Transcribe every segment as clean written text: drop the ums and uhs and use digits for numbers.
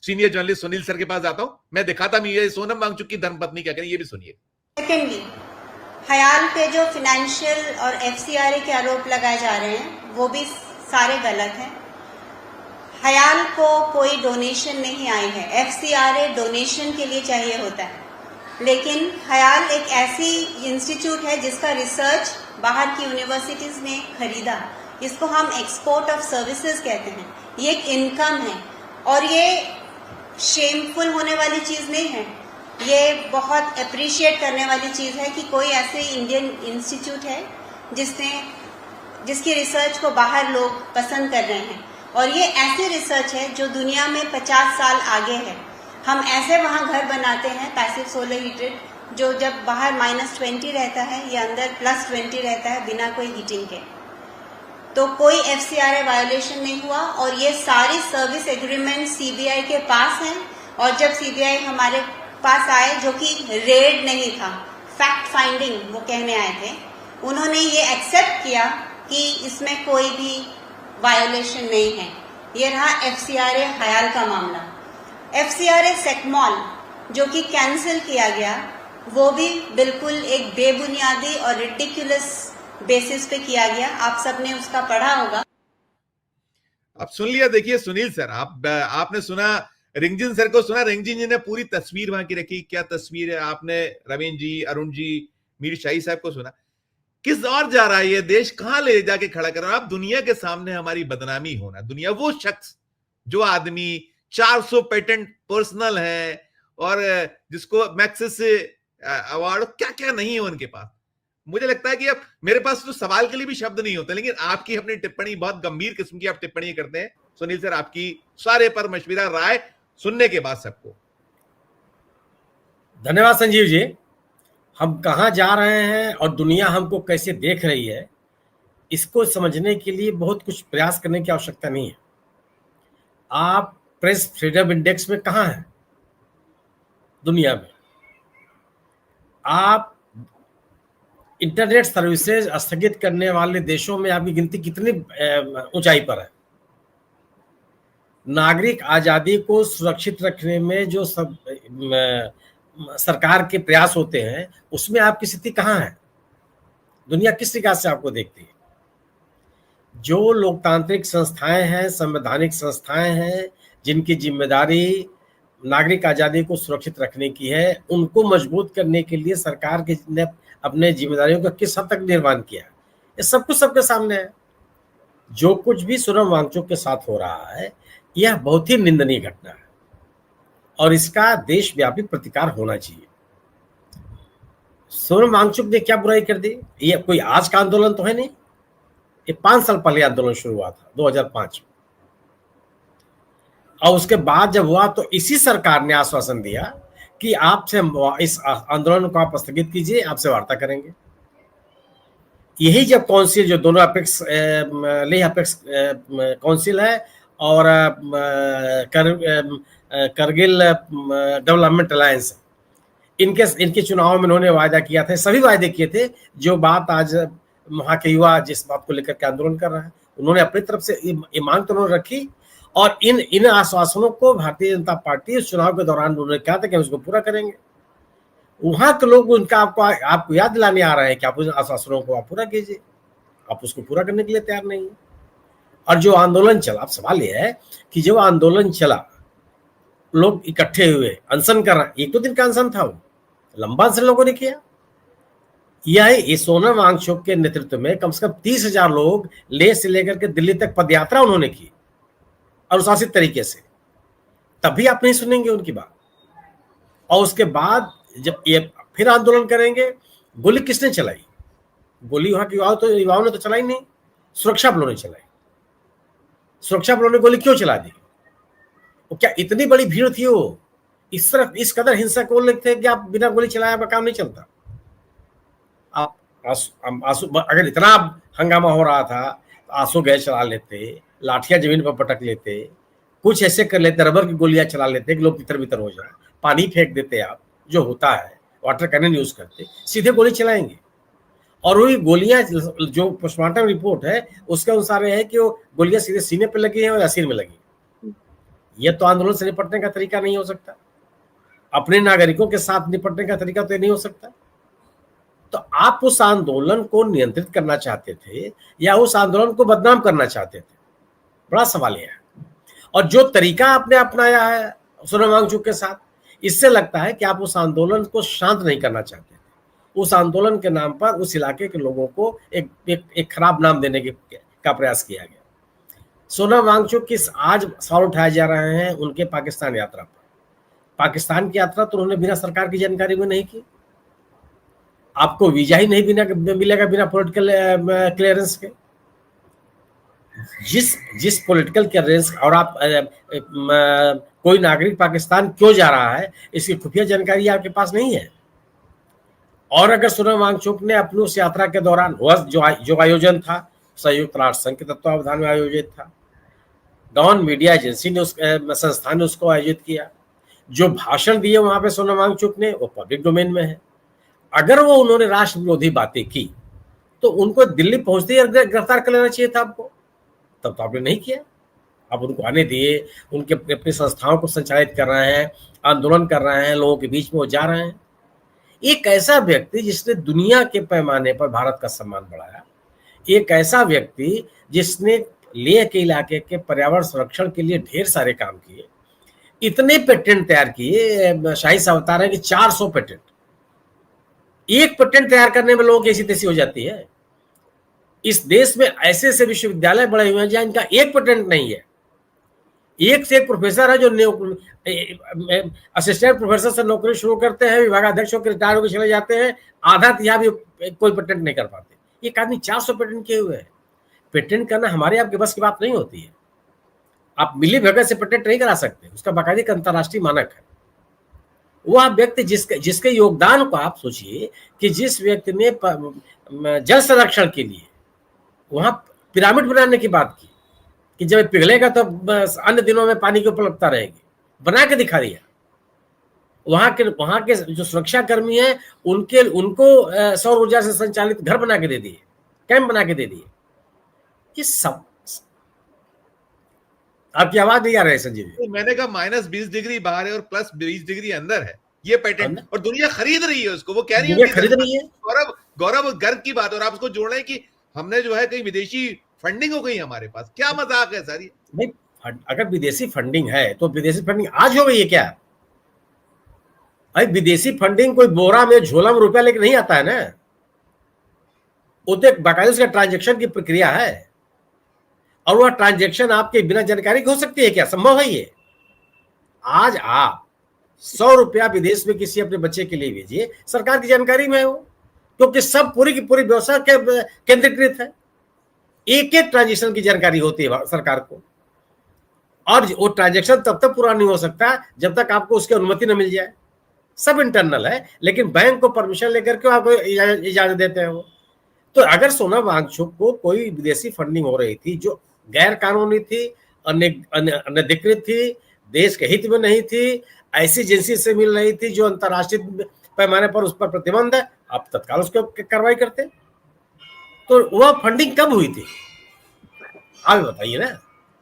Senior journalist Sunil sir के पास जाता हूं, मैं दिखाता भी ये सोनम वांगचुक की धर्मपत्नी क्या करें, ये भी सुनिए। सेकेंडली, हयाल पे जो फिनेंशियल और एफसीआरए के आरोप लगाए जा रहे हैं वो भी सारे गलत हैं। हयाल को कोई डोनेशन नहीं आई है, एफसीआरए डोनेशन के लिए चाहिए होता है, लेकिन हयाल एक ऐसी इंस्टीट्यूट है जिसका रिसर्च बाहर की यूनिवर्सिटीज ने खरीदा। इसको हम एक्सपोर्ट ऑफ सर्विसेज कहते हैं। ये एक इनकम है और ये शेमफुल होने वाली चीज नहीं है, ये बहुत अप्रिशिएट करने वाली चीज है कि कोई ऐसे इंडियन इंस्टीट्यूट है जिसकी रिसर्च को बाहर लोग पसंद कर रहे हैं। और ये ऐसी रिसर्च है जो दुनिया में 50 साल आगे है। हम ऐसे वहाँ घर बनाते हैं पैसिव सोलर हीटेड, जो जब बाहर -20 रहता है या अंदर +20 रहता है बिना कोई हीटिंग के। तो कोई एफसीआरए वायोलेशन नहीं हुआ और ये सारी सर्विस एग्रीमेंट सीबीआई के पास हैं। और जब सीबीआई हमारे पास आए, जो कि रेड नहीं था, फैक्ट फाइंडिंग वो कहने आए थे, उन्होंने ये एक्सेप्ट किया कि इसमें कोई भी वायोलेशन नहीं है। ये रहा एफसीआरए हयाल का मामला। एफसीआरए सेकमॉल जो कि कैंसिल किया गया, वो भी बिल्कुल एक बेबुनियादी और रिडिकुलस बेसिस पे किया गया। आप सबने उसका पढ़ा होगा। अब सुन लिया। देखिए सुनील सर, आपने सुना, रिंगजिन सर को सुना, रिंगजिन जी ने पूरी तस्वीर वहां की रखी। क्या तस्वीर है? आपने रवीन जी, अरुण जी, मीर शाही साहब को सुना। किस और जा रहा है ये देश, कहां ले जाके खड़ा कर रहा है? आप दुनिया के सामने हमारी बदनामी होना। दुनिया, वो शख्स, जो आदमी 400 पेटेंट पर्सनल है और जिसको मैक्सिस अवार्ड क्या क्या नहीं है उनके पास। मुझे लगता है कि अब मेरे पास तो सवाल के लिए भी शब्द नहीं होते, लेकिन आपकी अपनी टिप्पणी, बहुत गंभीर किस्म की आप टिप्पणी करते हैं सुनील सर। आपकी सारे पर मशविरा राय सुनने के बाद सबको धन्यवाद संजीव जी। हम कहाँ जा रहे हैं और दुनिया हमको कैसे देख रही है, इसको समझने के लिए बहुत कुछ प्रयास करने की आवश्यकता नहीं है। आप प्रेस फ्रीडम इंडेक्स में कहाँ हैं दुनिया में? आप इंटरनेट सर्विसेज स्थगित करने वाले देशों में आपकी गिनती कितनी ऊंचाई पर है? नागरिक आजादी को सुरक्षित रखने में जो सब सरकार के प्रयास होते हैं, उसमें आपकी स्थिति कहाँ है? दुनिया किस प्रकार से आपको देखती है? जो लोकतांत्रिक संस्थाएं हैं, संवैधानिक संस्थाएं हैं, जिनकी जिम्मेदारी नागरिक आजादी को सुरक्षित रखने की है, उनको मजबूत करने के लिए सरकार ने अपने जिम्मेदारियों का किस हद तक निर्वहन किया, ये सब कुछ सबके सामने है। जो कुछ भी सोनम वांगचुक के साथ हो रहा है, यह बहुत ही निंदनीय घटना है और इसका देशव्यापी प्रतिकार होना चाहिए। सोनम वांगचुक ने क्या बुराई कर दी? ये कोई आज का आंदोलन तो है नहीं, ये 5 साल पहले आंदोलन शुरू हुआ था 2005 में। और उसके बाद जब हुआ तो इसी सरकार ने आश्वासन दिया कि आपसे इस आंदोलन को आप स्थगित कीजिए, आपसे वार्ता करेंगे। यही जब काउंसिल, जो दोनों अपेक्स लेह अपेक्स काउंसिल है और करगिल डेवलपमेंट अलायंस, इनके चुनाव में उन्होंने वायदा किया था, सभी वायदे किए थे। जो बात आज वहाँ के युवा जिस बात को लेकर के आंदोलन कर रहे हैं, उन्होंने अपनी तरफ से ये मांग तो उन्होंने रखी और इन आश्वासनों को भारतीय जनता पार्टी इस चुनाव के दौरान उन्होंने कहा था कि हम उसको पूरा करेंगे। वहां के लोग उनका आपको याद दिलाने आ रहे हैं कि आप उन आश्वासनों को आप पूरा कीजिए। आप उसको पूरा करने के लिए तैयार नहीं है। और जो आंदोलन चला, अब सवाल यह है कि जो आंदोलन चला, लोग इकट्ठे हुए, अनशन कर रहे हैं, 1-2 दिन का अनशन था, वो लंबा अनशन लोगों ने किया। यह सोनम वांगचुक के नेतृत्व में कम से कम 30,000 लोग लेह से लेकर के दिल्ली तक पदयात्रा उन्होंने की अनुशासित तरीके से। तभी आप नहीं सुनेंगे उनकी बात। और उसके बाद जब ये फिर आंदोलन करेंगे, गोली किसने चलाई? गोली वहां के युवाओं ने तो चलाई नहीं, सुरक्षा बलों ने चलाई। सुरक्षा बलों ने गोली क्यों चला दी? वो क्या इतनी बड़ी भीड़ थी? वो इस तरफ इस कदर हिंसक वो लोग थे कि आप बिना गोली चलाए आपका काम नहीं चलता। आप अगर इतना हंगामा हो रहा था तो आंसू गैस चला लेते, लाठियां जमीन पर पटक लेते, कुछ ऐसे कर लेते, रबर की गोलियां चला लेते कि लोग तितर बितर हो जाए, पानी फेंक देते, आप जो होता है वाटर कैनन यूज करते, सीधे गोली चलाएंगे। और वही गोलियां, जो पोस्टमार्टम रिपोर्ट है उसके अनुसार है कि वो गोलियां सीधे सीने पे लगी हैं और या सिर में लगी। यह तो आंदोलन से निपटने का तरीका नहीं हो सकता, अपने नागरिकों के साथ निपटने का तरीका तो नहीं हो सकता। तो आप उस आंदोलन को नियंत्रित करना चाहते थे या उस आंदोलन को बदनाम करना चाहते थे, बड़ा सवाल यह है। और जो तरीका आपने अपनाया है सोनम वांगचुक के साथ, इससे लगता है कि आप उस आंदोलन को शांत नहीं करना चाहते थे। उस आंदोलन के नाम पर उस इलाके के लोगों को एक खराब नाम देने का प्रयास किया गया। सोनम वांगचुक की आज सवाल उठाए जा रहे हैं उनके पाकिस्तान यात्रा पर। पाकिस्तान की यात्रा तो उन्होंने बिना सरकार की जानकारी में नहीं की। आपको वीजा ही नहीं मिलेगा बिना पॉलिटिकल क्लियरेंस के। जिस पॉलिटिकल क्लियरेंस और आप कोई नागरिक पाकिस्तान क्यों जा रहा है इसकी खुफिया जानकारी आपके पास नहीं है। और अगर सोनम वांगचुक ने अपनी उस यात्रा के दौरान जो आयोजन था संयुक्त राष्ट्र संघ के तत्वावधान में आयोजित था, डॉन मीडिया एजेंसी ने उस संस्थान ने उसको आयोजित किया, जो भाषण दिए वहां पे सोनम वांगचुक ने वो पब्लिक डोमेन में है। अगर वो उन्होंने राष्ट्र विरोधी बातें की तो उनको दिल्ली पहुंचते ही गिरफ्तार कर लेना चाहिए था आपको, तब तो आपने नहीं किया। आप उनको आने दिए, उनके अपनी संस्थाओं को संचालित कर रहे हैं, आंदोलन कर रहे हैं, लोगों के बीच में वो जा रहे हैं। एक ऐसा व्यक्ति जिसने दुनिया के पैमाने पर भारत का सम्मान बढ़ाया, एक ऐसा व्यक्ति जिसने लेह के इलाके के पर्यावरण संरक्षण के लिए ढेर सारे काम किए, इतने पेटेंट तैयार किए, शाही साहब बता रहे हैं कि 400 पेटेंट। एक पेटेंट तैयार करने में लोगों की ऐसी तैसी हो जाती है। इस देश में ऐसे ऐसे विश्वविद्यालय बड़े हुए हैं जहां इनका एक पेटेंट नहीं है। एक से एक प्रोफेसर है जो असिस्टेंट प्रोफेसर से नौकरी शुरू करते हैं, विभागाध्यक्ष होकर रिटायर होकर चले जाते हैं, आधा यहाँ भी कोई पेटेंट नहीं कर पाते। एक आदमी 400 पेटेंट किए हुए हैं। पेटेंट करना हमारे आपके बस की बात नहीं होती है। आप मिली भगत से पेटेंट नहीं करा सकते, उसका बाकायदे एक अंतर्राष्ट्रीय मानक है। वह व्यक्ति जिसके योगदान को आप सोचिए कि जिस व्यक्ति ने जल संरक्षण के लिए वहां पिरामिड बनाने की बात की कि जब पिघलेगा तो अन्य दिनों में पानी की उपलब्धता रहेगी, बना के दिखा दिया। वहां के जो सुरक्षा कर्मी हैं उनको सौर ऊर्जा से संचालित घर बना के दे दिए, कैंप बना के दे दिए। ये सब आपकी आवाज नहीं आ रही है संजीव जी। तो मैंने कहा -20 डिग्री बाहर है और +20 डिग्री अंदर है ये पेटेंट, और दुनिया खरीद रही है उसको। वो कह रही है खरीद रही है। गौरव गर्व की बात। और आप उसको जोड़ रहे हैं कि हमने जो है कहीं विदेशी फंडिंग हो गई हमारे पास। क्या मजाक है सर ये? भाई अगर विदेशी फंडिंग है तो विदेशी फंडिंग आज हो गई है क्या? भाई विदेशी फंडिंग कोई बोरा में झोला में रुपया लेके नहीं आता है ना, वो तो एक बाकायदा उसका ट्रांजेक्शन की प्रक्रिया है। और वह ट्रांजेक्शन आपके बिना जानकारी की हो सकती है क्या? संभव है ये? आज आप 100 रुपया विदेश में किसी अपने बच्चे के लिए भेजिए, सरकार की जानकारी में हो, क्योंकि सब पूरी की पूरी व्यवस्था केंद्रीकृत है। एक एक ट्रांजेक्शन की जानकारी होती है सरकार को, और वो ट्रांजेक्शन तब तक पूरा नहीं हो सकता जब तक आपको उसकी अनुमति न मिल जाए। सब इंटरनल है, लेकिन बैंक को परमिशन लेकर के आपको इजाजत देते हैं वो। तो अगर सोनम वांगचुक को कोई विदेशी फंडिंग हो रही थी जो गैर कानूनी थी, अनधिकृत थी, देश के हित में नहीं थी, ऐसी एजेंसी से मिल रही थी जो अंतर्राष्ट्रीय पैमाने पर उस पर प्रतिबंध है, आप तत्काल उसको कार्रवाई करते। तो वह फंडिंग कब हुई थी आप बताइए ना,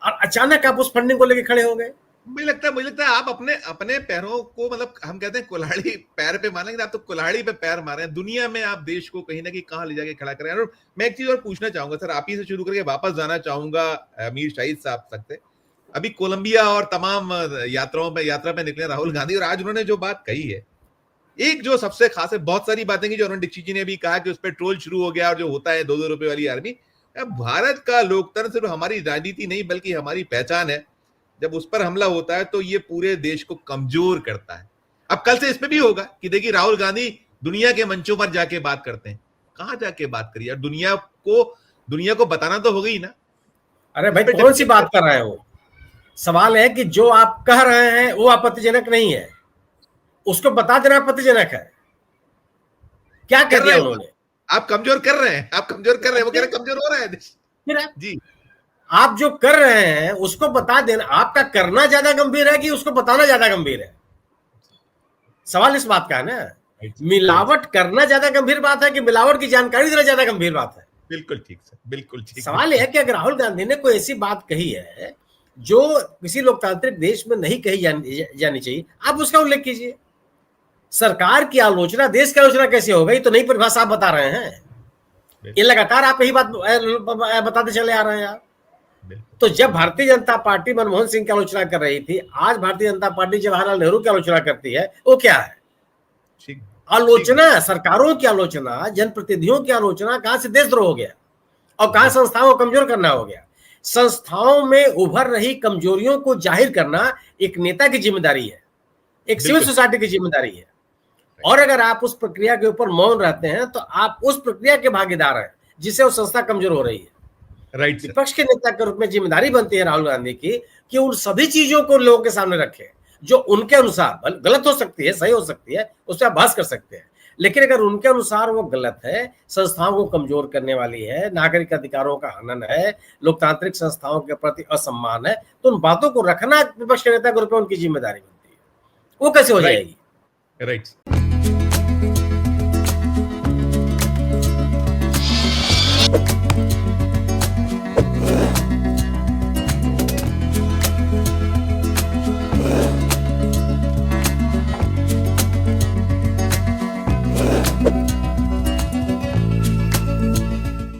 और अचानक आप उस फंडिंग को लेके खड़े हो गए। मुझे लगता है आप अपने पैरों को, मतलब हम कहते हैं कुल्हाड़ी पैर पे मारेंगे, आप तो कुल्हाड़ी पे पैर मारे हैं। दुनिया में आप देश को कहीं ना कहीं कहां ले जाके खड़ा करें। और मैं एक चीज और पूछना चाहूंगा सर, आप ही से शुरू करके वापस जाना चाहूंगा मीर शाहिद साहब तक से। अभी कोलंबिया और तमाम यात्रा पे निकले राहुल गांधी, और आज उन्होंने जो बात कही है, एक जो सबसे खास है, बहुत सारी बातें की जो अरुण दीक्षित जी ने भी कहा कि उस पर ट्रोल शुरू हो गया और जो होता है 2-2 रुपए वाली आर्मी। भारत का लोकतंत्र सिर्फ हमारी राजनीति नहीं बल्कि हमारी पहचान है। जब उस पर हमला होता है तो ये पूरे देश को कमजोर करता है। अब कल से इसमें भी होगा कि देखिए राहुल गांधी दुनिया के मंचों पर जाके बात करते हैं। कहां जाके बात करिए, दुनिया को बताना तो होगा ही ना। अरे भाई कौन सी बात कर रहे हो? सवाल है कि जो आप कह रहे हैं वो आपत्तिजनक नहीं है, उसको बता देना आपत्तिजनक है। क्या कर दिया उन्होंने? आप कमजोर कर रहे हैं, वो कह रहे कमजोर हो रहा है देश। जी, आप जो कर रहे हैं उसको बता देना। आपका करना ज्यादा गंभीर है कि उसको बताना ज्यादा गंभीर है? सवाल इस बात का है ना। मिलावट करना ज्यादा गंभीर बात है कि मिलावट की जानकारी देना ज्यादा गंभीर बात है? बिल्कुल ठीक सर, बिल्कुल ठीक। सवाल यह है कि अगर राहुल गांधी ने कोई ऐसी बात कही है जो किसी लोकतांत्रिक देश में नहीं कही जानी चाहिए, आप उसका उल्लेख कीजिए। सरकार की आलोचना देश की आलोचना कैसे हो गई, तो नई परिभाषा आप बता रहे हैं। ये लगातार आप यही बात बताते चले आ रहे हैं आप। तो जब भारतीय जनता पार्टी मनमोहन सिंह की आलोचना कर रही थी, आज भारतीय जनता पार्टी जवाहरलाल नेहरू की आलोचना करती है, वो क्या है? आलोचना, सरकारों की आलोचना, जनप्रतिनिधियों की आलोचना कहां से देशद्रोह हो गया और कहां संस्थाओं को कमजोर करना हो गया? संस्थाओं में उभर रही कमजोरियों को जाहिर करना एक नेता की जिम्मेदारी है, एक सिविल सोसाइटी की जिम्मेदारी है। और अगर आप उस प्रक्रिया के ऊपर मौन रहते हैं तो आप उस प्रक्रिया के भागीदार हैं जिससे वो संस्था कमजोर हो रही है। राइट। विपक्ष के नेता के रूप में जिम्मेदारी बनती है राहुल गांधी की कि उन सभी चीजों को लोगों के सामने रखें जो उनके अनुसार गलत हो सकती है, सही हो सकती है, उस पर आप बहस कर सकते हैं, लेकिन अगर उनके अनुसार वो गलत है, संस्थाओं को कमजोर करने वाली है, नागरिक अधिकारों का हनन है, लोकतांत्रिक संस्थाओं के प्रति असम्मान है, तो उन बातों को रखना विपक्ष के नेता के रूप में उनकी जिम्मेदारी बनती है। वो कैसे हो जाएगी? राइट।